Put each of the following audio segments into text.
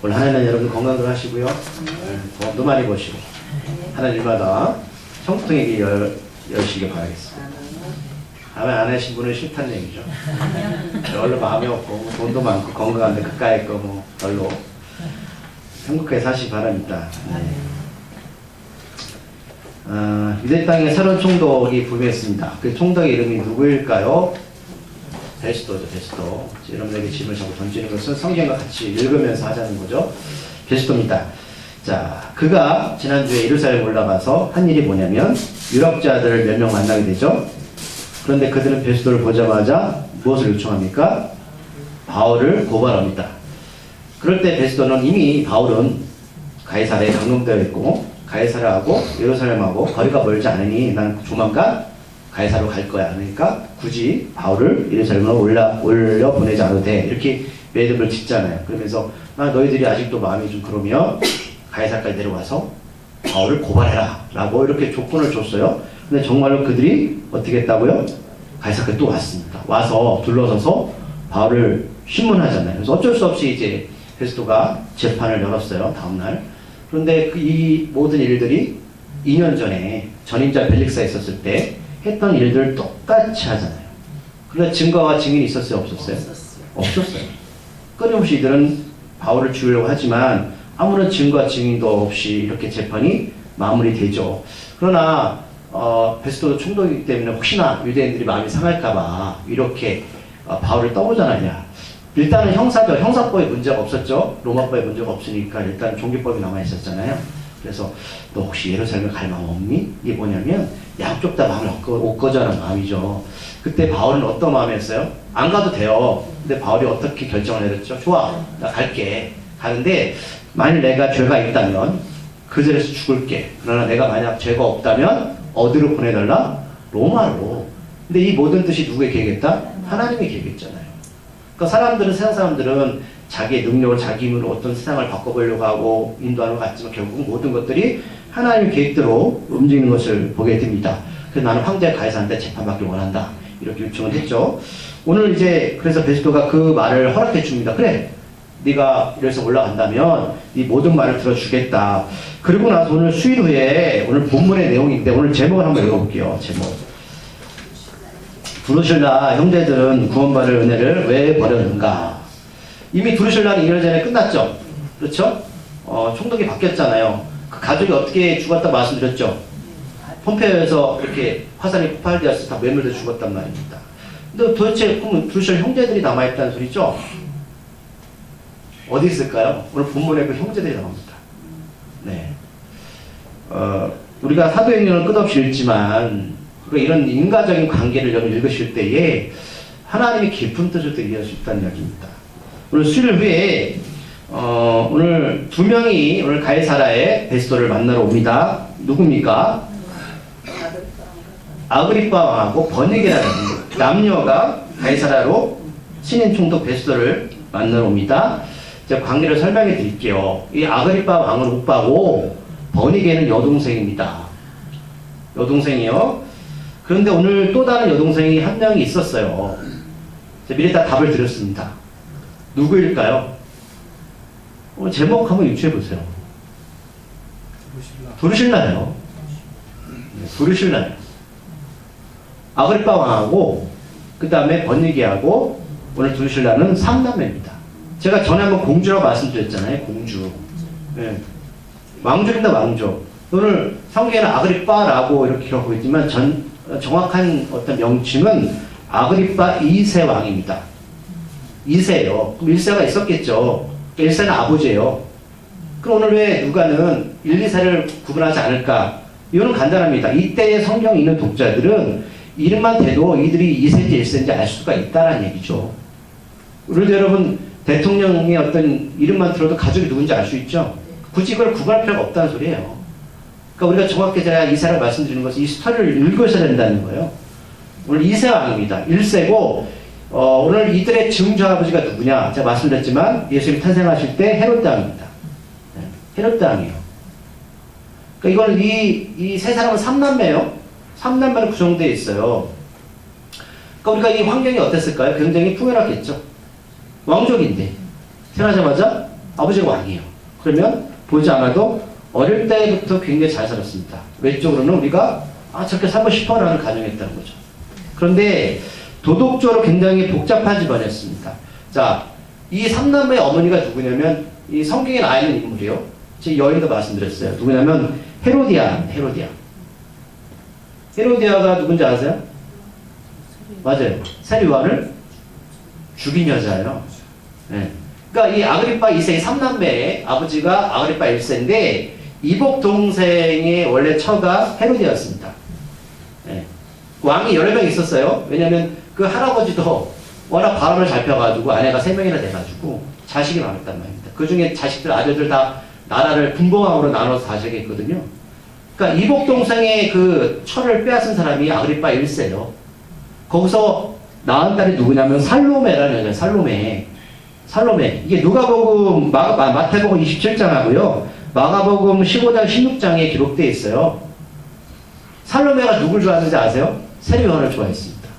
올 한 해는 여러분 건강들 하시고요. 돈도 많이 버시고 하는 일마다 형통하게 여시길 바라겠습니다. 다음에 안 하신 분은 싫다는 얘기죠. 별로 마음이 없고 돈도 많고 건강한데 그까이 거 뭐 별로 행복하게 사시기 바랍니다. 유대 땅에 새로운 총독이 부임했습니다. 그 총독의 이름이 누구일까요? 베스도죠, 베스도. 여러분에게 질문을 자꾸 던지는 것은 성경과 같이 읽으면서 하자는 거죠. 베스도입니다. 자, 그가 지난주에 예루살렘 올라가서 한 일이 뭐냐면 유력자들 몇 명 만나게 되죠. 그런데 그들은 베스도를 보자마자 무엇을 요청합니까? 바울을 고발합니다. 그럴 때 베스도는 이미 바울은 가이사랴에 감금되어 있고 가이사랴하고 예루살렘하고 거리가 멀지 않으니 난 조만간 가이사랴로 갈 거야. 그러니까 굳이 바울을 예루살렘으로 올려 보내지 않아도 돼. 이렇게 매듭을 짓잖아요. 그러면서 너희들이 아직도 마음이 좀 그러면 가이사랴까지 내려와서 바울을 고발해라 라고 이렇게 조건을 줬어요. 근데 정말로 그들이 어떻게 했다고요? 가이사랴까지 또 왔습니다. 와서 둘러서서 바울을 신문하잖아요. 그래서 어쩔 수 없이 이제 베스도가 재판을 열었어요. 다음날. 그런데 이 모든 일들이 2년 전에 전임자 벨릭스가 있었을 때 했던 일들을 똑같이 하잖아요. 그런데 증거와 증인이 있었어요? 없었어요? 없었어요. 끊임없이 이들은 바울을 죽이려고 하지만 아무런 증거와 증인도 없이 이렇게 재판이 마무리되죠. 그러나 베스도도 총독이기 때문에 혹시나 유대인들이 마음이 상할까봐 이렇게 바울을 떠보잖아요. 일단은 형사죠. 형사법에 문제가 없었죠. 로마법에 문제가 없으니까 일단 종교법이 남아있었잖아요. 그래서 너 혹시 예루살렘에 갈 마음 없니? 이게 뭐냐면 양쪽 다 마음을 엇거자는 마음이죠. 그때 바울은 어떤 마음이었어요? 안 가도 돼요. 근데 바울이 어떻게 결정을 내렸죠? 좋아, 나 갈게. 가는데 만일 내가 죄가 있다면 그 자리에서 죽을게. 그러나 내가 만약 죄가 없다면 어디로 보내달라? 로마로. 근데 이 모든 뜻이 누구의 계획이었다? 하나님의 계획이었잖아요. 그러니까 사람들은, 세상 사람들은 자기의 능력을, 자기 힘으로 어떤 세상을 바꿔보려고 하고 인도하는 것 같지만 결국 모든 것들이 하나님의 계획대로 움직이는 것을 보게 됩니다. 그래서 나는 황제 가이사한테 재판받기 원한다. 이렇게 요청을 했죠. 오늘 이제 그래서 베스도가 그 말을 허락해 줍니다. 그래, 네가 이래서 올라간다면 네 모든 말을 들어주겠다. 그리고 나서 오늘 수일 후에 오늘 본문의 내용인데 오늘 제목을 한번 읽어볼게요. 제목. 두루실라 형제들은 구원받을 은혜를 왜 버렸는가? 이미 두루실라는 2년 전에 끝났죠. 그렇죠? 총독이 바뀌었잖아요. 그 가족이 어떻게 죽었다 말씀드렸죠. 폼페이오에서 이렇게 화살이 폭발되어서 다 매몰돼 죽었단 말입니다. 근데 도대체 그럼 두루실라 형제들이 남아있다는 소리죠? 어디 있을까요? 오늘 본문에 그 형제들이 나옵니다. 네. 우리가 사도행전을 끝없이 읽지만 이런 인과적인 관계를 여러분 읽으실 때에 하나님의 깊은 뜻을 또 이해할 수 있다는 이야기입니다. 오늘 수요일 후에 오늘 두 명이 오늘 가이사랴에 베스도를 만나러 옵니다. 누굽니까? 아그리빠 왕하고 버니게라는 남녀가 가이사랴로 신인 총독 베스도를 만나러 옵니다. 제가 관계를 설명해 드릴게요. 이 아그리빠 왕은 오빠고 버니게는 여동생입니다. 여동생이요. 그런데 오늘 또 다른 여동생이 한 명이 있었어요. 제가 미리 다 답을 드렸습니다. 누구일까요? 제목 한번 유추해 보세요. 두루실라예요. 두루실라예요. 아그리빠 왕하고 그 다음에 버니게하고 오늘 두루실라는 3남매입니다. 제가 전에 한번 공주라고 말씀드렸잖아요. 공주. 네. 왕족입니다. 왕족. 오늘 성경에는 아그리빠라고 이렇게 기록하고 있지만 정확한 어떤 명칭은 아그리빠 2세 왕입니다. 2세요. 그럼 1세가 있었겠죠. 1세는 아버지예요. 그럼 오늘 왜 누가는 1, 2세를 구분하지 않을까? 이거는 간단합니다. 이때의 성경 읽는 독자들은 이름만 대도 이들이 2세인지 1세인지 알 수가 있다는 얘기죠. 그런데 여러분 대통령의 어떤 이름만 들어도 가족이 누군지 알 수 있죠. 굳이 이걸 구분할 필요가 없다는 소리예요. 그러니까 우리가 정확히 제가 이사를 말씀드리는 것은 이 스토리를 읽으셔야 된다는 거예요. 오늘 2세 왕입니다. 1세고 오늘 이들의 증조아버지가 누구냐? 제가 말씀드렸지만 예수님이 탄생하실 때 헤롯 왕입니다. 네, 헤롯 왕이에요. 그러니까 이거는 이 세 사람은 3남매예요. 3남매로 구성되어 있어요. 그러니까 우리가 이 환경이 어땠을까요? 굉장히 풍요롭겠죠. 왕족인데 태어나자마자 아버지가 왕이에요. 그러면 보지 않아도 어릴 때부터 굉장히 잘 살았습니다. 외적으로는 우리가 저렇게 살고 싶어라는 가정이었다는 거죠. 그런데 도덕적으로 굉장히 복잡한 집안이었습니다. 자, 이 삼남매의 어머니가 누구냐면 이 성경에 나와 있는 인물이에요. 제 여인도 말씀드렸어요. 누구냐면 헤로디아. 헤로디아가 누군지 아세요? 맞아요. 세리요한을 죽인 여자예요. 네. 그러니까 이 아그리파 2세의 삼남매의 아버지가 아그리파 1세인데 이복 동생의 원래 처가 헤로디아였습니다. 네. 왕이 여러 명 있었어요. 왜냐면 그 할아버지도 워낙 바람을 잘 펴가지고 아내가 3명이나 돼가지고 자식이 많았단 말입니다. 그 중에 자식들, 아들들 다 나라를 분봉왕으로 나눠서 다스리게 했거든요. 그러니까 이복 동생의 그 처를 빼앗은 사람이 아그리파 1세예요. 거기서 낳은 딸이 누구냐면 살로메라는 여자예요. 살로메. 이게 누가복음, 마태복음 27장하고요. 마가복음 15장, 16장에 기록되어 있어요. 살로메가 누굴 좋아하는지 아세요? 세리요한을 좋아했습니다.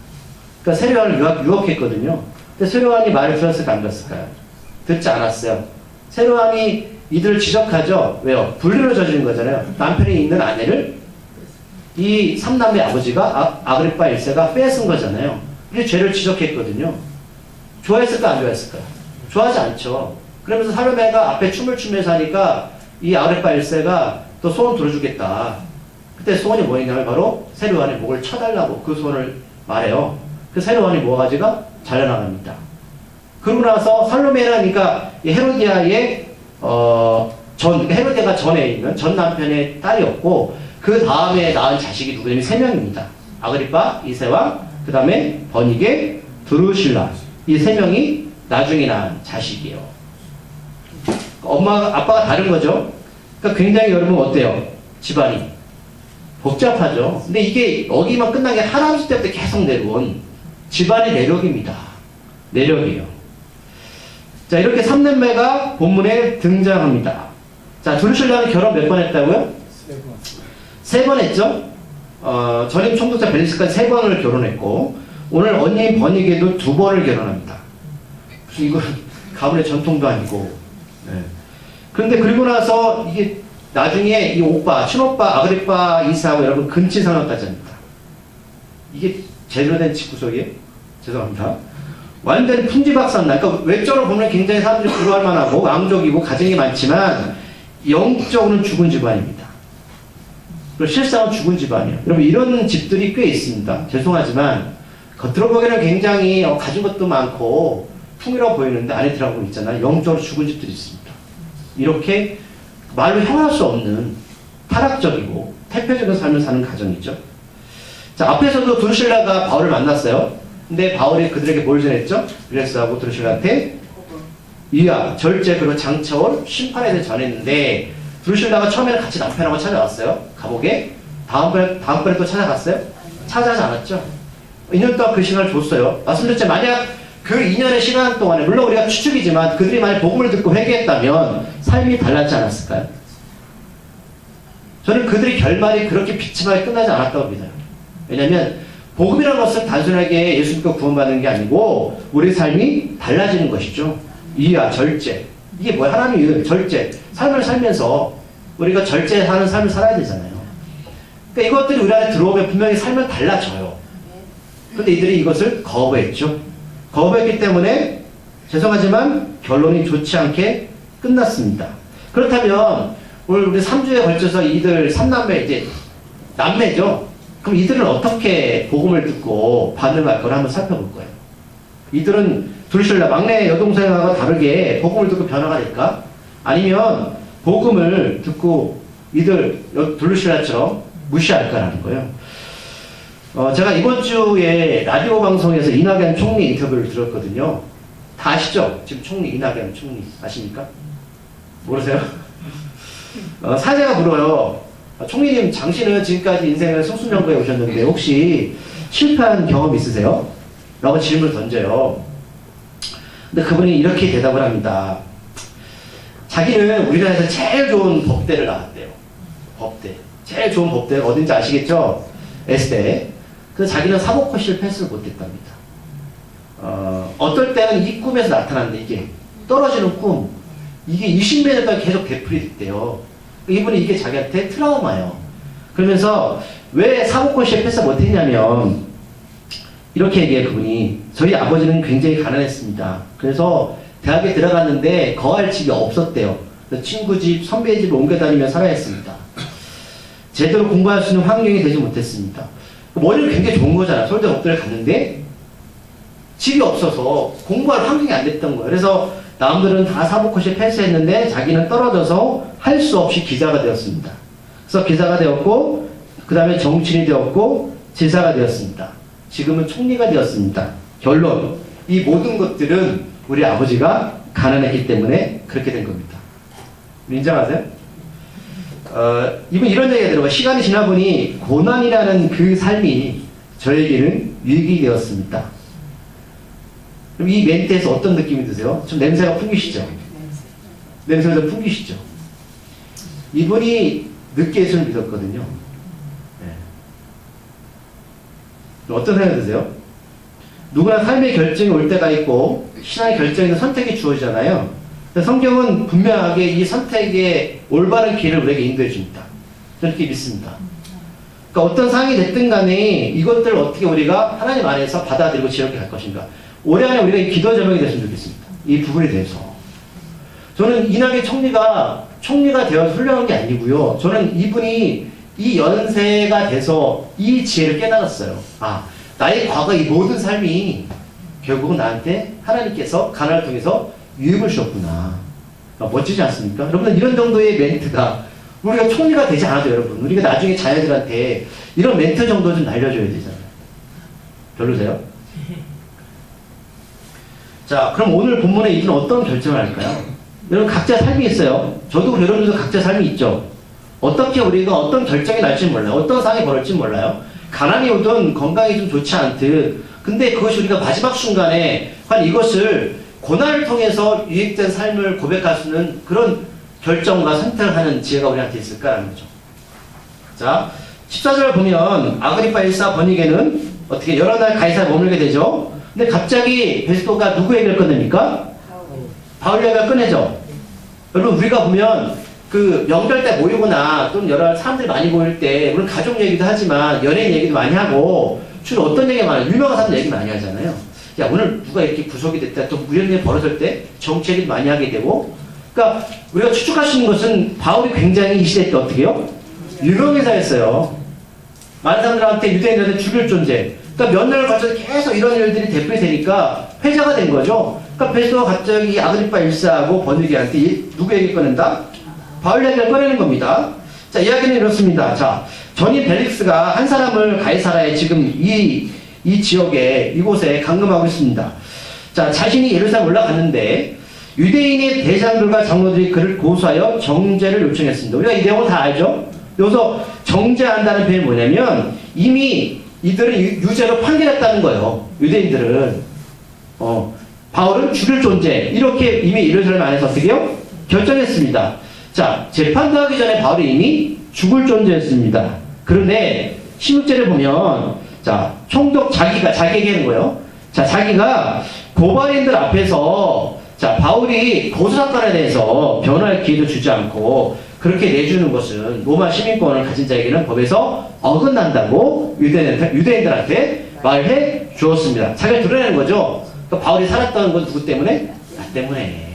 그러니까 세리요한을 유혹했거든요. 근데 세리요한이 말을 들었을까 안 들었을까요? 듣지 않았어요. 세리요한이 이들을 지적하죠. 왜요? 불륜을 저지른 거잖아요. 남편이 있는 아내를 이 삼남매 아버지가 아그리파 1세가 뺏은 거잖아요. 이게 죄를 지적했거든요. 좋아했을까 안 좋아했을까요? 좋아하지 않죠. 그러면서 살로메가 앞에 춤을 추면서 하니까 이 아그리파 1세가 또 소원 들어주겠다. 그때 소원이 뭐였냐면 바로 세리요한의 목을 쳐달라고 그 소원을 말해요. 그 세리요한이 뭐가지가 잘려나갑니다. 그러고 나서 살로메는 그러니까 이 헤로디아의 헤로디아가 전에 있는 전 남편의 딸이었고 그 다음에 낳은 자식이 누구냐면 3명입니다. 아그리파 2세왕, 그 다음에 버니게, 드루실라. 이 3명이 나중에 낳은 자식이에요. 아빠가 다른 거죠. 그러니까 굉장히 여러분 어때요? 집안이 복잡하죠. 근데 이게 여기만 끝난 게 할아버지 때부터 계속 내려온 집안의 내력입니다. 내력이에요. 자, 이렇게 삼남매가 본문에 등장합니다. 자, 드루실라는 결혼 몇 번 했다고요? 3번 했죠? 전임 총독자 벨리스까지 3번을 결혼했고, 오늘 언니인 버니게도 2번을 결혼합니다. 무슨 이건 가문의 전통도 아니고. 네. 그런데 그리고 나서 이게 나중에 이 오빠, 친오빠 아그리파 2세하고 여러분 근친상간까지 합니다. 이게 제대로 된 집구석이에요? 죄송합니다. 완전히 풍지박산나. 그러니까 외적으로 보면 굉장히 사람들이 부러워할 만하고 왕족이고 가정이 많지만 영적으로는 죽은 집안입니다. 그리고 실상은 죽은 집안이에요. 여러분 이런 집들이 꽤 있습니다. 죄송하지만 겉으로 보기에는 굉장히 가진 것도 많고 풍요로워 보이는데 안에 들어가고 있잖아요. 영적으로 죽은 집들이 있습니다. 이렇게 말로 형할 수 없는 타락적이고 태폐적인 삶을 사는 가정이죠. 자, 앞에서도 드루실라가 바울을 만났어요. 근데 바울이 그들에게 뭘 전했죠? 그레스하고 드루실라한테 이하, 절제, 그리고 장차올, 심판에 대해 전했는데 드루실라가 처음에는 같이 남편하고 찾아왔어요. 감옥에. 다음번에 또 찾아갔어요? 찾아가지 않았죠. 2년 동안 그 시간을 줬어요. 말씀드렸죠. 만약 그 2년의 시간 동안에 물론 우리가 추측이지만 그들이 만약 복음을 듣고 회개했다면 삶이 달랐지 않았을까요? 저는 그들의 결말이 그렇게 비참하게 끝나지 않았다고 믿어요. 왜냐하면 복음이라는 것은 단순하게 예수 믿고 구원받는 게 아니고 우리 삶이 달라지는 것이죠. 이하, 절제. 이게 뭐야? 하나님이 절제. 삶을 살면서 우리가 절제하는 삶을 살아야 되잖아요. 그러니까 이것들이 우리 안에 들어오면 분명히 삶은 달라져요. 근데 이들이 이것을 거부했죠. 거부했기 때문에 죄송하지만 결론이 좋지 않게 끝났습니다. 그렇다면 오늘 우리 3주에 걸쳐서 이들 3남매 이제 남매죠. 그럼 이들은 어떻게 복음을 듣고 반응할 걸 한번 살펴볼 거예요. 이들은 드루실라 막내 여동생하고 다르게 복음을 듣고 변화가 될까? 아니면 복음을 듣고 이들 드루실라처럼 무시할까라는 거예요. 제가 이번 주에 라디오 방송에서 이낙연 총리 인터뷰를 들었거든요. 다 아시죠? 지금 총리, 이낙연 총리. 아십니까? 모르세요? 사제가 물어요. 총리님, 당신은 지금까지 인생을 승수명부에 오셨는데 혹시 실패한 경험 있으세요? 라고 질문을 던져요. 근데 그분이 이렇게 대답을 합니다. 자기는 우리나라에서 제일 좋은 법대를 나왔대요. 법대. 제일 좋은 법대가 어딘지 아시겠죠? S대. 그래서 자기는 사법고시를 패스를 못했답니다. 어떨 때는 이 꿈에서 나타나는데 이게 떨어지는 꿈. 이게 20몇 년간 계속 되풀이 됐대요. 이분이 이게 자기한테 트라우마예요. 그러면서 왜 사법고시에 패스 못했냐면 이렇게 얘기해 그분이. 저희 아버지는 굉장히 가난했습니다. 그래서 대학에 들어갔는데 거할 집이 없었대요. 친구 집, 선배 집을 옮겨 다니며 살아야 했습니다. 제대로 공부할 수 있는 환경이 되지 못했습니다. 머리는 굉장히 좋은 거잖아. 서울대 법대를 갔는데 집이 없어서 공부할 환경이 안 됐던 거예요. 그래서 남들은 다 사법고시에 패스했는데 자기는 떨어져서 할 수 없이 기자가 되었습니다. 그래서 기자가 되었고 그 다음에 정치인이 되었고 지사가 되었습니다. 지금은 총리가 되었습니다. 결론, 이 모든 것들은 우리 아버지가 가난했기 때문에 그렇게 된 겁니다. 인정하세요? 이분 이런 얘기가 들어가. 시간이 지나보니 고난이라는 그 삶이 저에게는 유익이 되었습니다. 그럼 이 멘트에서 어떤 느낌이 드세요? 좀 냄새가 풍기시죠? 냄새가 좀 풍기시죠? 이분이 늦게 예수를 믿었거든요. 네. 어떤 생각이 드세요? 누구나 삶의 결정이 올 때가 있고 신앙의 결정에는 선택이 주어지잖아요. 성경은 분명하게 이 선택의 올바른 길을 우리에게 인도해 줍니다. 저는 그렇게 믿습니다. 그러니까 어떤 상황이 됐든 간에 이것들을 어떻게 우리가 하나님 안에서 받아들이고 지혜롭게 갈 것인가. 올해 안에 우리가 이 기도 제목이 됐으면 좋겠습니다. 이 부분에 대해서. 저는 이낙연 총리가 되어서 훌륭한 게 아니고요. 저는 이분이 이 연세가 돼서 이 지혜를 깨달았어요. 아, 나의 과거 이 모든 삶이 결국은 나한테 하나님께서 가난을 통해서 유익을 주셨구나. 멋지지 않습니까? 여러분, 이런 정도의 멘트가 우리가 총리가 되지 않아도 여러분, 우리가 나중에 자녀들한테 이런 멘트 정도 좀 날려줘야 되잖아요. 별로세요? 자, 그럼 오늘 본문에 이분은 어떤 결정을 할까요? 여러분, 각자 삶이 있어요. 저도 여러분들도 각자 삶이 있죠. 어떻게 우리가 어떤 결정이 날지 몰라요. 어떤 상황이 벌어질지 몰라요. 가난이 오든 건강이 좀 좋지 않든, 근데 그것이 우리가 마지막 순간에 과연 이것을 고난을 통해서 유익된 삶을 고백할 수 있는 그런 결정과 선택을 하는 지혜가 우리한테 있을까라는 거죠. 자, 14절을 보면 아그리파 1사 번역에는 어떻게 여러 날 가이사에 머물게 되죠. 근데 갑자기 베스토가 누구 얘기를 꺼냅니까? 바울 얘기가 꺼내죠. 여러분, 우리가 보면 그 명절 때 모이거나 또는 여러 사람들이 많이 모일 때 물론 가족 얘기도 하지만 연예인 얘기도 많이 하고 주로 어떤 얘기가 많아요? 유명한 사람들 얘기 많이 하잖아요. 야, 오늘 누가 이렇게 구속이 됐다, 또 이런 일이 벌어질 때 정치 얘기도 많이 하게 되고. 그러니까 우리가 추측할 수 있는 것은 바울이 굉장히 이 시대 때 어떻게 해요? 유명인사였어요. 많은 사람들한테 유대인들한테 죽일 존재. 그러니까 몇 년을 거쳐서 계속 이런 일들이 대표이 되니까 회자가 된 거죠. 그러니까 베스토가 갑자기 아그리파 1사하고 번역이한테 누구 얘기 꺼낸다? 바울 얘기를 꺼내는 겁니다. 자, 이야기는 이렇습니다. 자, 전임 벨릭스가 한 사람을 가이사라에 지금 이 지역에 이곳에 감금하고 있습니다. 자, 자신이 예루살렘 올라갔는데 유대인의 대장들과 장로들이 그를 고소하여 정죄를 요청했습니다. 우리가 이 내용을 다 알죠? 여기서 정죄한다는 표현이 뭐냐면 이미 이들은 유죄로 판결했다는 거예요. 유대인들은 바울은 죽일 존재 이렇게 이미 예루살렘 안에서 어떻게 해요? 결정했습니다. 자, 재판도 하기 전에 바울이 이미 죽을 존재였습니다. 그런데 16절에 보면 자, 총독 자기 얘기하는 거예요. 자, 자기가 고발인들 앞에서 자, 바울이 고소사건에 대해서 변호할 기회도 주지 않고 그렇게 내주는 것은 로마 시민권을 가진 자에게는 법에서 어긋난다고 유대인들한테 말해 주었습니다. 자기가 드러내는 거죠. 그러니까 바울이 살았던 건 누구 때문에? 나 때문에.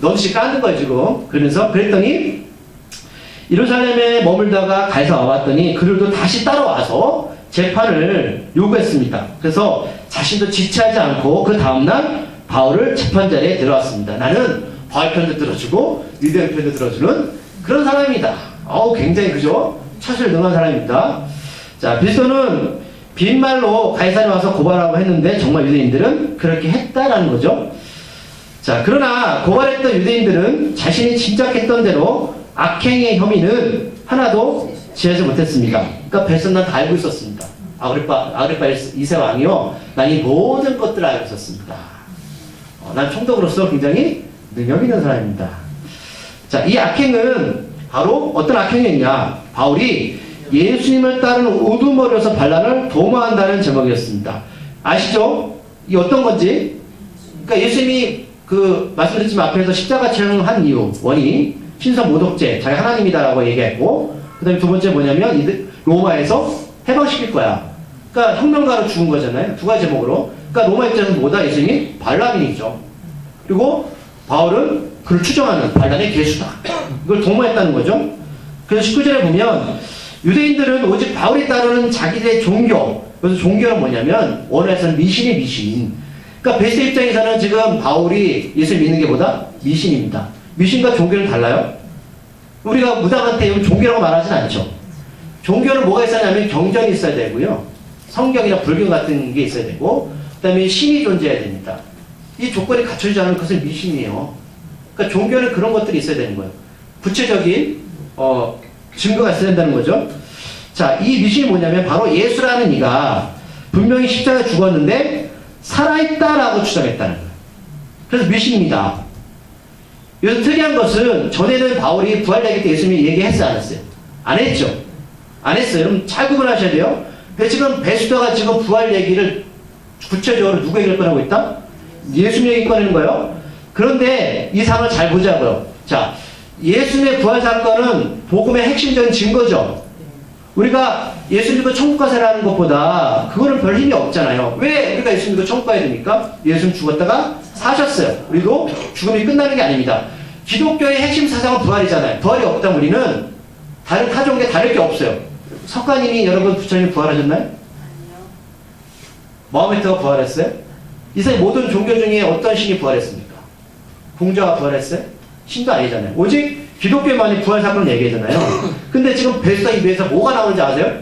넌씨 까는 거예요, 지금. 그러면서 그랬더니 예루살렘에 머물다가 가이사 와봤더니 그들도 다시 따라와서 재판을 요구했습니다. 그래서 자신도 지체하지 않고 그 다음날 바울을 재판자리에 데려왔습니다. 나는 바울 편도 들어주고 유대인 편도 들어주는 그런 사람이다. 굉장히 그죠? 처실 능한 사람입니다. 자, 빌소는 빈말로 가이사에 와서 고발하고 했는데 정말 유대인들은 그렇게 했다라는 거죠. 자, 그러나 고발했던 유대인들은 자신이 짐작했던 대로 악행의 혐의는 하나도 지하지 못했습니다. 그러니까 베스는 다 알고 있었습니다. 아그리파 2세 왕이요, 난 이 모든 것들을 알고 있었습니다. 난 총독으로서 굉장히 능력 있는 사람입니다. 자, 이 악행은 바로 어떤 악행이었냐? 바울이 예수님을 따르는 우두머리로서 반란을 도모한다는 제목이었습니다. 아시죠? 이 어떤 건지? 그러니까 예수님이 말씀드렸지만 앞에서 십자가 처형한 이유, 원인이 신성 모독죄, 자기 하나님이다라고 얘기했고, 그 다음에 두 번째 뭐냐면, 로마에서 해방시킬 거야. 그러니까 혁명가로 죽은 거잖아요. 두 가지 제목으로. 그러니까 로마 입장에서 뭐다? 예수님이 발람인이죠. 그리고 바울은 그를 추정하는 반란의 개수다. 이걸 도모했다는 거죠. 그래서 19절에 보면 유대인들은 오직 바울이 따르는 자기들의 종교, 그래서 종교는 뭐냐면 원어에서는 미신이 미신. 그러니까 베스트 입장에서는 지금 바울이 예수를 믿는 게 뭐다? 미신입니다. 미신과 종교는 달라요? 우리가 무당한테 종교라고 말하진 않죠. 종교는 뭐가 있어야 하냐면 경전이 있어야 되고요. 성경이나 불교 같은 게 있어야 되고, 그 다음에 신이 존재해야 됩니다. 이 조건이 갖춰지지 않으면 그것은 미신이에요. 그러니까 종교는 그런 것들이 있어야 되는 거예요. 구체적인 증거가 있어야 된다는 거죠. 자, 이 미신이 뭐냐면 바로 예수라는 이가 분명히 십자가에 죽었는데 살아있다라고 주장했다는 거예요. 그래서 미신입니다. 여기서 특이한 것은 전에는 바울이 부활 얘기 때 예수님이 얘기했어요, 안 했어요? 안 했죠. 안 했어요. 여러분 잘 구분하셔야 돼요. 근데 지금 베스터가 지금 부활 얘기를 구체적으로 누구 얘기를 꺼내고 있다? 예수님 얘기 꺼내는 거예요. 그런데 이 상을 잘 보자고요. 자, 예수님의 부활 사건은 복음의 핵심적인 증거죠. 우리가 예수 믿고 천국 가세라는 것보다 그거는 별 힘이 없잖아요. 왜 우리가 예수 믿고 천국 가야 됩니까? 예수님 죽었다가 사셨어요. 우리도 죽음이 끝나는 게 아닙니다. 기독교의 핵심 사상은 부활이잖아요. 부활이 없다면 우리는 다른 타종에 다를 게 없어요. 석가님이 여러분 부처님 부활하셨나요? 아니요. 마호메트가 부활했어요? 이 세상 모든 종교 중에 어떤 신이 부활했습니까? 공자가 부활했어요? 신도 아니잖아요. 오직 기독교만이 부활 사건을 얘기하잖아요. 근데 지금 베스터 입에서 뭐가 나오는지 아세요?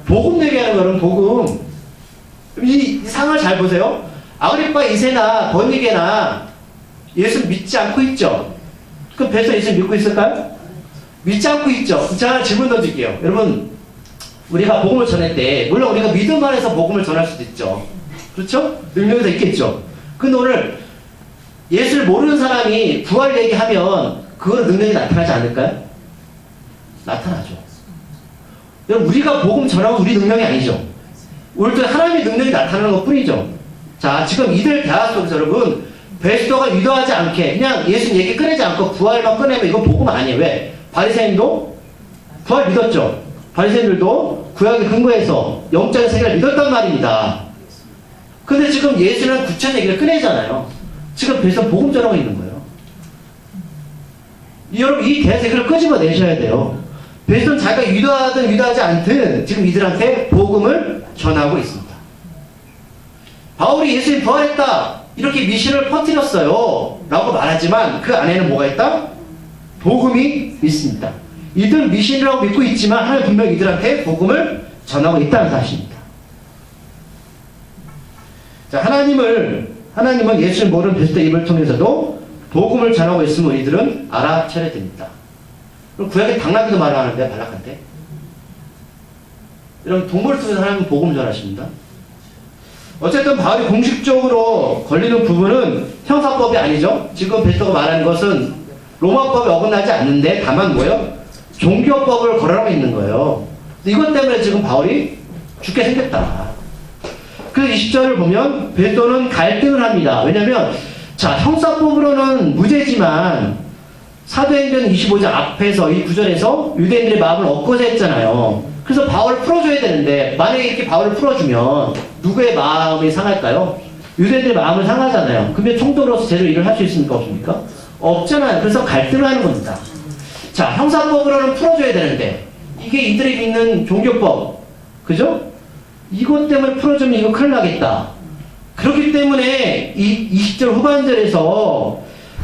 복음 얘기하는 거는 복음. 이 상을 잘 보세요. 아그리파 2세나 버니게나 예수 믿지 않고 있죠. 그럼 베스터 예수 믿고 있을까요? 믿지 않고 있죠. 자, 질문 던질게요. 여러분, 우리가 복음을 전할 때 물론 우리가 믿음 안에서 복음을 전할 수도 있죠. 그렇죠? 능력이 더 있겠죠. 근데 오늘 예수를 모르는 사람이 부활 얘기하면 그거는 능력이 나타나지 않을까요? 나타나죠. 여러분, 우리가 복음 전하고 우리 능력이 아니죠. 오늘도 하나님의 능력이 나타나는 것 뿐이죠. 자, 지금 이들 대화 속에서 여러분, 베스터가 유도하지 않게 그냥 예수 얘기 꺼내지 않고 부활만 꺼내면 이건 복음 아니에요. 왜? 바리새인도 부활 믿었죠. 바리새인들도 구약의 근거에서 영적인 세계를 믿었단 말입니다. 근데 지금 예수는 구체적 얘기를 꺼내잖아요. 지금 베스터 복음 전하고 있는 거예요. 여러분, 이 대세를 끄집어내셔야 돼요. 베스터는 자기가 유도하든 유도하지 않든 지금 이들한테 복음을 전하고 있습니다. 바울이 예수님 부활했다 이렇게 미신을 퍼뜨렸어요 라고 말하지만 그 안에는 뭐가 있다? 복음이 있습니다. 이들 미신이라고 믿고 있지만 하나님 분명히 이들한테 복음을 전하고 있다는 사실입니다. 자, 하나님은 예수를 모르는 베스터 입을 통해서도 복음을 전하고 있음을 이들은 알아차려야 됩니다. 그럼 구약의 당나귀도 말을 하는데 발락한테 여러분, 동물을 통해서 하나님은 복음을 전하십니다. 어쨌든 바울이 공식적으로 걸리는 부분은 형사법이 아니죠. 지금 베스터가 말하는 것은 로마법에 어긋나지 않는데 다만 뭐예요? 종교법을 걸어라고 있는 거예요. 이것 때문에 지금 바울이 죽게 생겼다. 그래서 20절을 보면 베스터는 갈등을 합니다. 왜냐하면 자, 형사법으로는 무죄지만 사도행전 25장 앞에서 이 구절에서 유대인들의 마음을 엇고자 했잖아요. 그래서 바울을 풀어줘야 되는데 만약에 이렇게 바울을 풀어주면 누구의 마음이 상할까요? 유대인들의 마음을 상하잖아요. 근데 총독으로서 제대로 일을 할 수 있습니까? 없습니까? 없잖아요. 그래서 갈등을 하는 겁니다. 자, 형사법으로는 풀어줘야 되는데 이게 이들이 믿는 종교법, 그죠? 이것 때문에 풀어주면 이거 큰일 나겠다. 그렇기 때문에 이 20절 후반절에서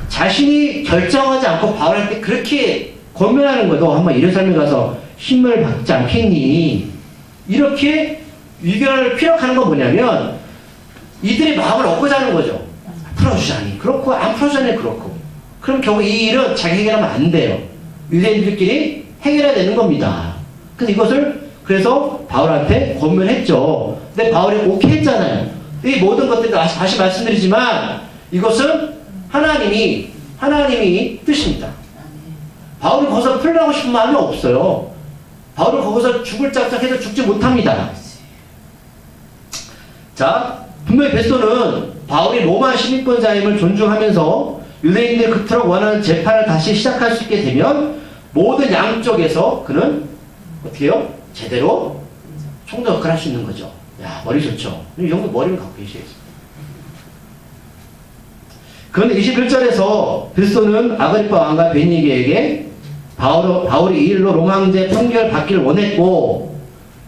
자신이 결정하지 않고 바울한테 그렇게 권면하는 거예요. 너 한번 예루살렘에 가서 신문을 받지 않겠니? 이렇게 위견을 피력하는 건 뭐냐면 이들의 마음을 얻고자 하는 거죠. 풀어주자니 그렇고 안 풀어주자니 그렇고. 그럼 결국 이 일은 자기 해결하면 안 돼요. 유대인들끼리 해결해야 되는 겁니다. 그래서 이것을 그래서 바울한테 권면했죠. 근데 바울이 오케이 했잖아요. 이 모든 것들이 다시 말씀드리지만 이것은 하나님이 뜻입니다. 바울이 거기서 풀려나고 싶은 마음이 없어요. 바울은 거기서 죽을 짝짝해서 죽지 못합니다. 자, 분명히 베스토는 바울이 로마 시민권자임을 존중하면서 유대인들이 그토록 원하는 재판을 다시 시작할 수 있게 되면 모든 양쪽에서 그는 어떻게 해요? 제대로 총독 역할을 할 수 있는 거죠. 야, 머리 좋죠? 이 정도 머리를 갖고 계셔야죠. 그런데 21절에서 베스토는 아그리파 왕과 베니게에게 바울이 이 일로 로마 황제 판결 받기를 원했고,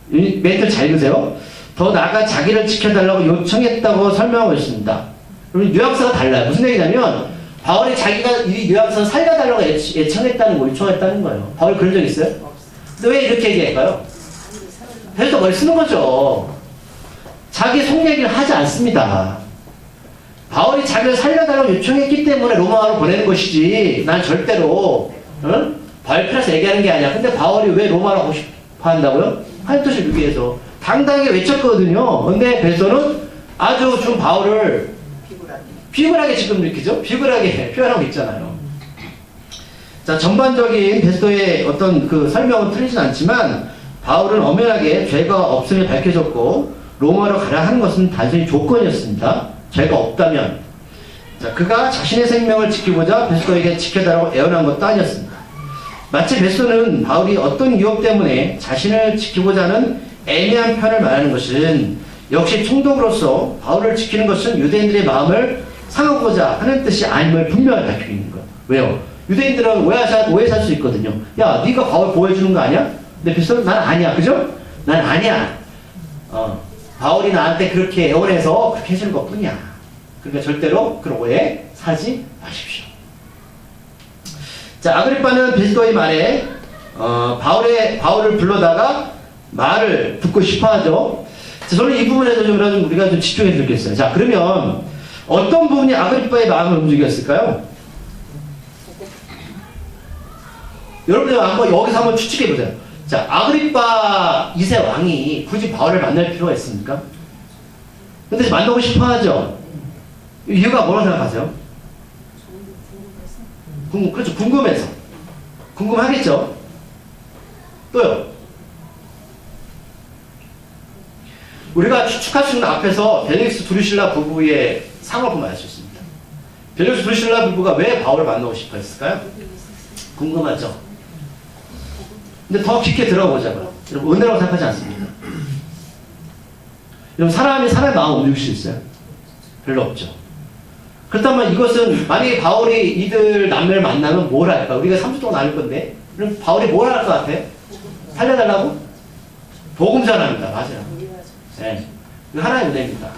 멘트를 잘 읽으세요. 더 나아가 자기를 지켜달라고 요청했다고 설명하고 있습니다. 그럼 뉘앙스가 달라요. 무슨 얘기냐면 바울이 자기가 이 뉘앙스를 살려달라고 예청했다는 거, 요청했다는 거예요. 바울이 그런 적 있어요? 근데 왜 이렇게 얘기할까요? 베스토 머리 쓰는 거죠. 자기 속 얘기를 하지 않습니다. 바울이 자기를 살려달라고 요청했기 때문에 로마로 보내는 것이지, 난 절대로 발표해서 얘기하는 게 아니야. 근데 바울이 왜 로마로 가고 싶어 한다고요? 한 뜻을 주기 위해서 당당하게 외쳤거든요. 근데 베스토는 아주 좀 바울을 비굴하게 지금 느끼죠? 비굴하게 표현하고 있잖아요. 자, 전반적인 베스토의 어떤 그 설명은 틀리진 않지만 바울은 엄연하게 죄가 없음이 밝혀졌고 로마로 가라 하는 것은 단순히 조건이었습니다. 죄가 없다면. 자, 그가 자신의 생명을 지키고자 베스토에게 지켜달라고 애원한 것도 아니었습니다. 마치 베스토는 바울이 어떤 유혹 때문에 자신을 지키고자 하는 애매한 편을 말하는 것은 역시 총독으로서 바울을 지키는 것은 유대인들의 마음을 상하고자 하는 뜻이 아님을 분명히 밝히고 있는 거예요. 왜요? 유대인들은 오해 살 수 있거든요. 야, 네가 바울 보호해주는 거 아니야? 근데 베스토는 난 아니야. 그죠? 난 아니야. 바울이 나한테 그렇게 애원해서 그렇게 해주는 것 뿐이야. 그러니까 절대로 그런 오해 사지 마십시오. 자, 아그리빠는 베스토의 말에 바울을 불러다가 말을 듣고 싶어 하죠. 자, 저는 이 부분에서 좀 우리가 좀 집중해서 듣겠어요. 자, 그러면 어떤 부분이 아그리빠의 마음을 움직였을까요? 여러분들 여기서 한번 추측해 보세요. 자, 아그리빠 2세 왕이 굳이 바울을 만날 필요가 있습니까? 근데 만나고 싶어 하죠. 이유가 뭐라고 생각하세요? 그렇죠. 궁금해서. 궁금하겠죠? 또요. 우리가 추측할 수 있는 앞에서 벨릭스 드루실라 부부의 상을 보면 알 수 있습니다. 벨릭스 드루실라 부부가 왜 바울을 만나고 싶어 했을까요? 궁금하죠? 근데 더 깊게 들어보자고요. 여러분, 은혜라고 생각하지 않습니까? 여러분, 사람의 마음 움직일 수 있어요? 별로 없죠. 그렇다면 이것은, 만약에 바울이 이들 남매를 만나면 뭘 할까? 우리가 3주 동안 나눌 건데, 그럼 바울이 뭘 할 것 같아? 살려달라고? 복음 전합니다. 맞아요. 네. 하나의 은혜입니다.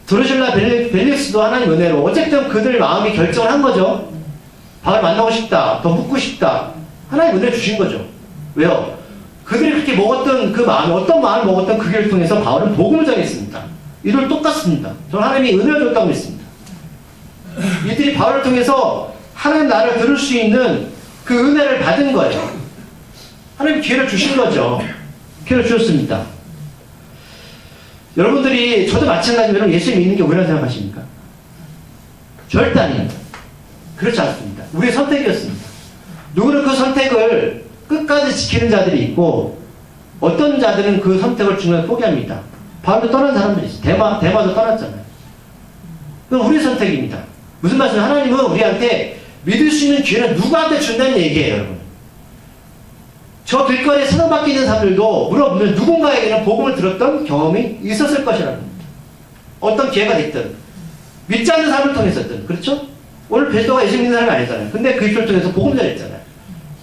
드루실라 벨릭스도 하나님 은혜로, 어쨌든 그들 마음이 결정을 한 거죠. 바울 만나고 싶다. 더 묻고 싶다. 하나님 은혜를 주신 거죠. 왜요? 그들이 그렇게 먹었던 그 마음, 어떤 마음을 먹었던 그 길을 통해서 바울은 복음을 전했습니다. 이들 똑같습니다. 저는 하나님이 은혜를 줬다고 믿습니다. 이들이 바울을 통해서 하나님 나를 들을 수 있는 그 은혜를 받은 거예요. 하나님 기회를 주신 거죠. 기회를 주셨습니다. 여러분들이, 저도 마찬가지로 예수 믿는 게 우리라고 생각하십니까? 절대 아닙니다. 그렇지 않습니다. 우리의 선택이었습니다. 누구는 그 선택을 끝까지 지키는 자들이 있고, 어떤 자들은 그 선택을 중간에 포기합니다. 바울도 떠난 사람들이 있어요. 대마도 떠났잖아요. 그건 우리의 선택입니다. 무슨 말씀이에요? 하나님은 우리한테 믿을 수 있는 기회는 누구한테 준다는 얘기예요, 여러분. 저 길거리에 사랑받게 있는 사람들도 물어보면 누군가에게는 복음을 들었던 경험이 있었을 것이라는 겁니다. 어떤 기회가 됐든, 믿지 않는 사람을 통해서든, 그렇죠? 오늘 베스토가 예수 믿는 사람이 아니잖아요. 근데 그리스도를 통해서 복음 전했잖아요.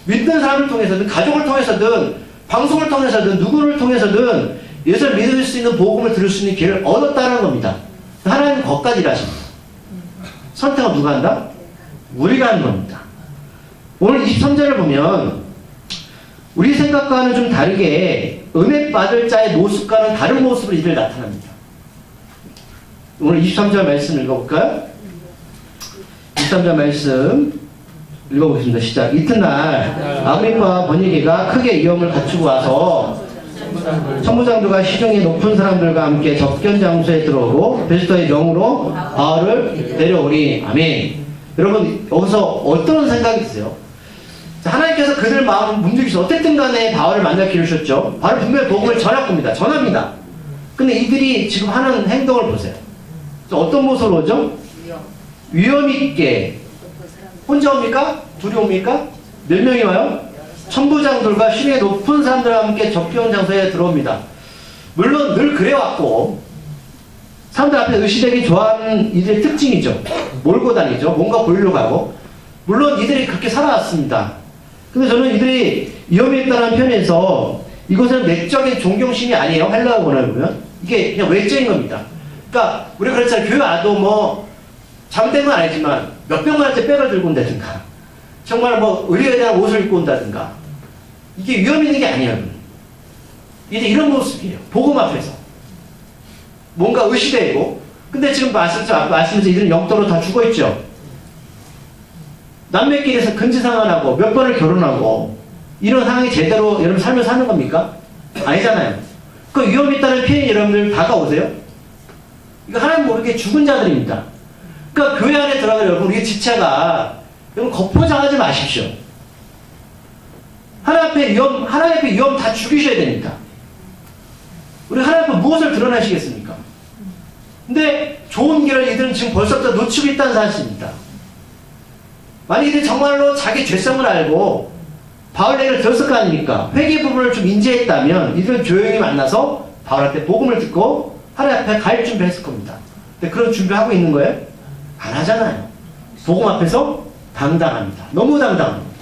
믿는 사람을 통해서든, 가족을 통해서든, 방송을 통해서든, 누구를 통해서든 예수를 믿을 수 있는 복음을 들을 수 있는 기회를 얻었다는 겁니다. 하나님은 거기까지 일하십니다. 선택은 누가 한다? 우리가 하는 겁니다. 오늘 23절을 보면 우리 생각과는 좀 다르게 은혜 받을 자의 모습과는 다른 모습으로 이들 나타납니다. 오늘 23절 말씀 읽어볼까요? 23절 말씀 읽어보겠습니다. 시작. 이튿날 아그리빠와 버니게가 크게 위험을 갖추고 와서 천부장들과 시중의 높은 사람들과 함께 접견 장소에 들어오고 베스토의 명으로 바울을 데려오니. 아멘. 여러분, 여기서 어떤 생각이 드세요? 하나님께서 그들 마음을 움직이셔서 어쨌든 간에 바울을 만날 기회를 주셨죠. 바울은 분명히 복음을 전할 겁니다. 전합니다. 근데 이들이 지금 하는 행동을 보세요. 어떤 모습으로 오죠? 위험 있게. 혼자 옵니까? 둘이 옵니까? 몇 명이 와요? 천부장들과 신의 높은 사람들과 함께 접견 장소에 들어옵니다. 물론 늘 그래왔고 사람들 앞에 의시되기 좋아하는 이들의 특징이죠. 몰고 다니죠. 뭔가 보이려고 하고. 물론 이들이 그렇게 살아왔습니다. 근데 저는 이들이 위험에 있다는 편에서 이것은 내적인 존경심이 아니에요. 헬라어권을 보면. 이게 그냥 외적인 겁니다. 그러니까 우리가 그렇잖아요. 교회 와도 뭐 잘못된 건 아니지만 몇백만원짜리 백을 들고 온다든가 정말 뭐 의리에 대한 옷을 입고 온다든가 이게 위험 있는 게 아니에요. 이제 이런 모습이에요. 복음 앞에서. 뭔가 의시되고 근데 지금 말씀에서 이들은 영적으로 다 죽어있죠. 남매끼리서 근지상환하고 몇 번을 결혼하고 이런 상황이 제대로 여러분 삶을 사는 겁니까? 아니잖아요. 그 위험 있다는 표현이 여러분들 다가오세요? 이거 하나님 모르게 죽은 자들입니다. 그러니까 교회 안에 들어가면 여러분 우리 지체가 여러분 겉포장하지 마십시오. 하나님 앞에 위험 다 죽이셔야 됩니다. 우리 하나님 앞에 무엇을 드러내시겠습니까? 근데 좋은 길을 이들은 지금 벌써부터 놓치고 있다는 사실입니다. 만약 이들이 정말로 자기 죄성을 알고 바울 얘기를 들었을 거 아닙니까? 회개 부분을 좀 인지했다면 이들은 조용히 만나서 바울한테 복음을 듣고 하나님 앞에 갈 준비를 했을 겁니다. 근데 그런 준비하고 있는 거예요? 안 하잖아요. 복음 앞에서 당당합니다. 너무 당당합니다.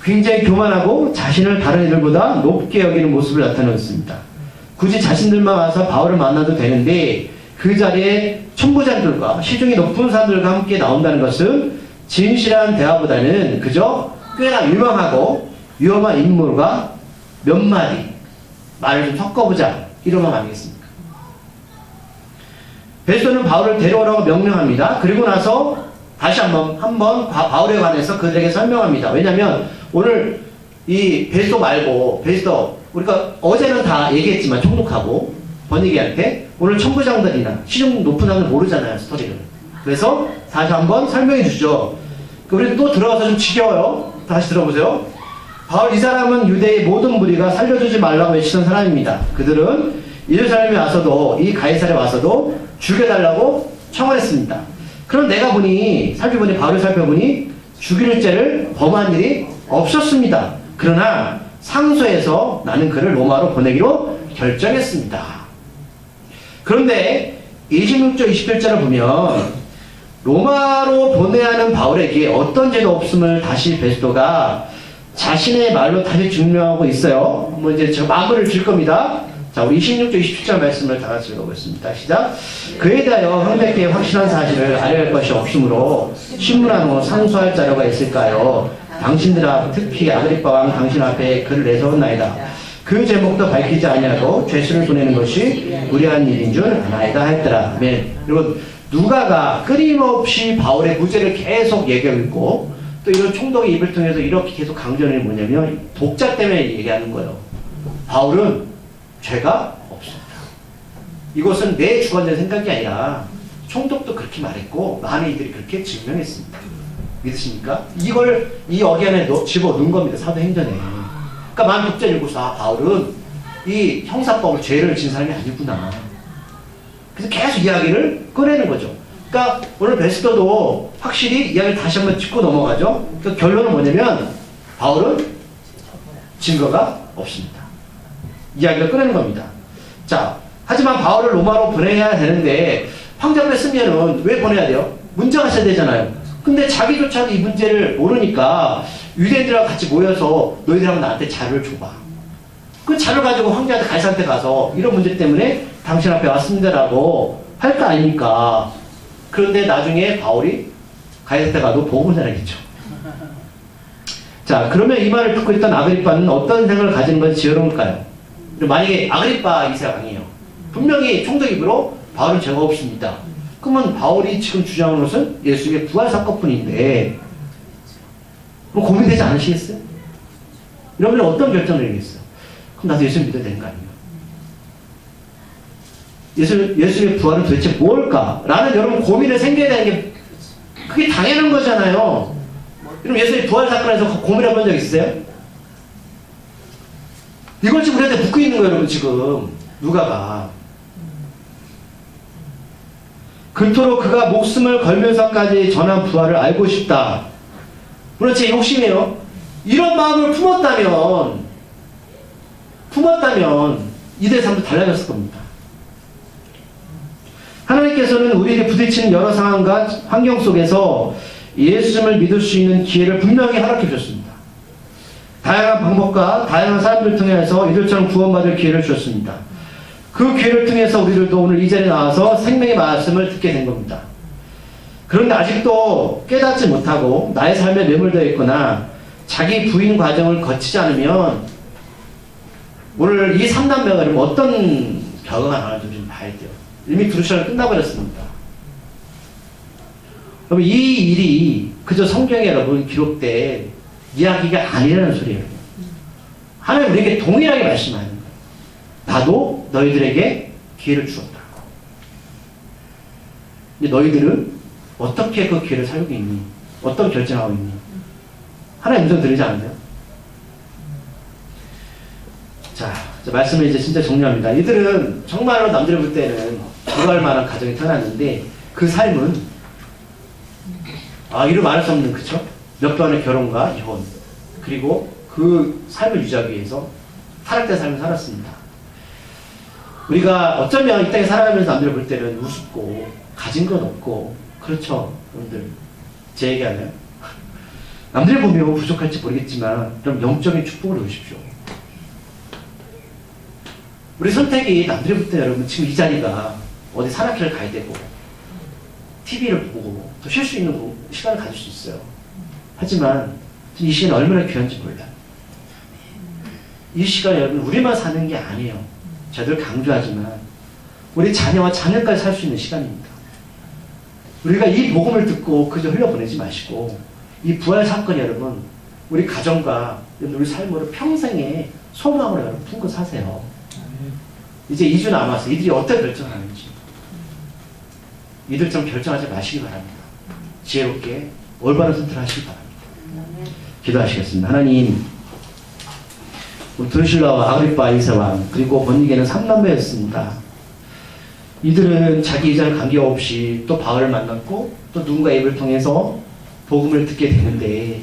굉장히 교만하고 자신을 다른 이들보다 높게 여기는 모습을 나타내었습니다. 굳이 자신들만 와서 바울을 만나도 되는데 그 자리에 천부장들과 시중이 높은 사람들과 함께 나온다는 것은 진실한 대화보다는 그저 꽤나 유명하고 위험한 인물과 몇 마디 말을 좀 섞어보자 이런 건 아니겠습니까? 베스토는 바울을 데려오라고 명령합니다. 그리고 나서 다시 한번 바울에 관해서 그들에게 설명합니다. 왜냐하면 오늘 이 베스토 말고 우리가 어제는 다 얘기했지만 총독하고 번이기한테 오늘 천부장들이나 시중 높은 사람들 모르잖아요, 스토리를. 그래서 다시 한번 설명해 주죠. 우리 또 들어가서 좀 지겨워요. 다시 들어보세요. 바울 이 사람은 유대의 모든 무리가 살려주지 말라고 외치던 사람입니다. 그들은 예루살렘에 와서도 이 가이사랴에 와서도 죽여달라고 청원했습니다. 그럼 내가 바울을 살펴보니 죽일 죄를 범한 일이 없었습니다. 그러나 상소해서 나는 그를 로마로 보내기로 결정했습니다. 그런데 26절 27절을 보면 로마로 보내야 하는 바울에게 어떤 죄도 없음을 다시 베스토가 자신의 말로 다시 증명하고 있어요. 이제 제가 마무리를 줄 겁니다. 자, 우리 26절 27절 말씀을 다 같이 읽어보겠습니다. 시작. 그에 대하여 황백계의 확실한 사실을 알려할 것이 없으므로 신문하고 상소할 자료가 있을까요? 당신들 앞, 특히 아그리빠 왕 당신 앞에 글을 내세웠나이다. 그 제목도 밝히지 아니하고 죄수를 보내는 것이 무리한 일인 줄 아나이다 했더라. 아멘. 여러분, 누가가 끊임없이 바울의 무죄를 계속 얘기하고 있고 또 이런 총독의 입을 통해서 이렇게 계속 강조하는 게 뭐냐면 독자 때문에 얘기하는 거예요. 바울은 죄가 없습니다. 이것은 내 주관적인 생각이 아니라 총독도 그렇게 말했고 많은 이들이 그렇게 증명했습니다. 믿으십니까? 이 여기 안에 집어넣은 겁니다. 사도행전에. 그러니까 많은 독자를 읽고서 바울은 이 형사법을 죄를 진 사람이 아니구나. 그래서 계속 이야기를 꺼내는 거죠. 그러니까 오늘 베스토도 확실히 이야기를 다시 한번 짚고 넘어가죠. 그러니까 결론은 뭐냐면 바울은 증거가 없습니다. 이야기를 꺼내는 겁니다. 자, 하지만 바울을 로마로 보내야 되는데 황제앞에 쓰면은 왜 보내야 돼요? 문제가 있어야 되잖아요. 근데 자기조차도 이 문제를 모르니까 유대인들하고 같이 모여서 너희들하고 나한테 자료를 줘봐. 그 자료를 가지고 황제한테 가이사한테 가서 이런 문제 때문에 당신 앞에 왔습니다라고 할 거 아닙니까? 그런데 나중에 바울이 가이사한테 가도 복음을 전하겠죠. 자, 그러면 이 말을 듣고 있던 아그리빠는 어떤 생각을 가지는 것이 지혜로울까요? 만약에 아그리빠 2세 왕이에요. 분명히 총독 입으로 바울은 죄가 없습니다. 그러면 바울이 지금 주장하는 것은 예수의 부활 사건뿐인데 그럼 고민되지 않으시겠어요? 여러분은 어떤 결정을 내리겠어요? 그럼 나도 예수를 믿어야 되는 거 아니에요? 예수의 부활은 도대체 뭘까? 라는 여러분 고민을 생겨야 되는 게 그게 당연한 거잖아요. 그럼 예수의 부활 사건에서 고민해 본 적 있으세요? 이걸 지금 우리한테 묻고 있는 거예요, 여러분, 지금. 누가가. 그토록 그가 목숨을 걸면서까지 전한 부활을 알고 싶다. 물론 제 욕심이에요. 이런 마음을 품었다면 이들의 삶도 달라졌을 겁니다. 하나님께서는 우리에게 부딪히는 여러 상황과 환경 속에서 예수님을 믿을 수 있는 기회를 분명히 허락해 주셨습니다. 다양한 방법과 다양한 사람들을 통해서 이들처럼 구원받을 기회를 주셨습니다. 그 기회를 통해서 우리들도 오늘 이 자리에 나와서 생명의 말씀을 듣게 된 겁니다. 그런데 아직도 깨닫지 못하고 나의 삶에 매몰되어 있거나 자기 부인 과정을 거치지 않으면 오늘 이 3남매가 어떤 결과가 나올지 좀 봐야 돼요. 이미 두루시간이 끝나버렸습니다. 여러분, 이 일이 그저 성경에 여러분 기록된 이야기가 아니라는 소리예요. 하나님 우리에게 동일하게 말씀하는 거예요. 나도 너희들에게 기회를 주었다. 근데 너희들은 어떻게 그 기회를 살고 있니? 어떤 결정하고 있니? 하나님 음성 들리지 않으세요? 자, 말씀을 이제 진짜 정리합니다. 이들은 정말로 남들이 볼 때는 불화할 만한 가정이 태어났는데 그 삶은 이루 말할 수 없는, 그쵸? 몇 번의 결혼과 이혼, 그리고 그 삶을 유지하기 위해서 타락된 삶을 살았습니다. 우리가 어쩌면 이 땅에 살아가면서 남들이 볼 때는 우습고 가진 건 없고, 그렇죠? 여러분들 제 얘기 하나요? 남들이 보면 부족할지 모르겠지만 그럼 영적인 축복을 보십시오. 우리 선택이 남들이 볼 때 여러분 지금 이 자리가 어디 산악회를 가야 되고 TV를 보고 또 쉴 수 있는 시간을 가질 수 있어요. 하지만 이 시간이 얼마나 귀한지 몰라요. 이 시간이 여러분 우리만 사는 게 아니에요. 저들 강조하지만 우리 자녀와 자녀까지 살 수 있는 시간입니다. 우리가 이 복음을 듣고 그저 흘려보내지 마시고 이 부활 사건이 여러분 우리 가정과 우리 삶으로 평생의 소망으로 여러분 품고 사세요. 이제 2주 남았어요. 이들이 어떻게 결정하는지 이들처럼 결정하지 마시기 바랍니다. 지혜롭게 올바른 선택을 하시기 바랍니다. 기도하시겠습니다. 하나님, 우리 드루실라와 아그리빠 2세왕 그리고 번니게는 3남매였습니다. 이들은 자기 이자를 관계없이 또 바울을 만났고 또 누군가의 입을 통해서 복음을 듣게 되는데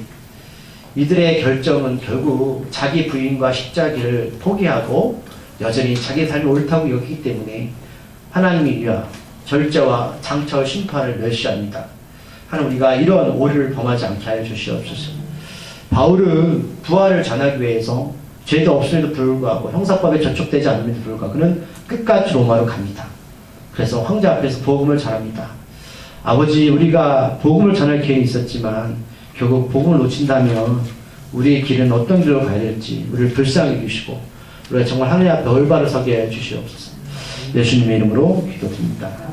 이들의 결정은 결국 자기 부인과 십자기를 포기하고 여전히 자기 삶이 옳다고 여기기 때문에 하나님이 위하 절제와 장차의 심판을 멸시합니다. 하나님, 우리가 이런 오류를 범하지 않게 하여 주시옵소서. 바울은 부활을 전하기 위해서 죄도 없음에도 불구하고 형사법에 저촉되지 않음에도 불구하고 그는 끝까지 로마로 갑니다. 그래서 황제 앞에서 복음을 전합니다. 아버지, 우리가 복음을 전할 기회는 있었지만 결국 복음을 놓친다면 우리의 길은 어떤 길로 가야 될지 우리를 불쌍히 여기시고 우리가 정말 하나님 앞에 올바로 서게 해 주시옵소서. 예수님의 이름으로 기도드립니다.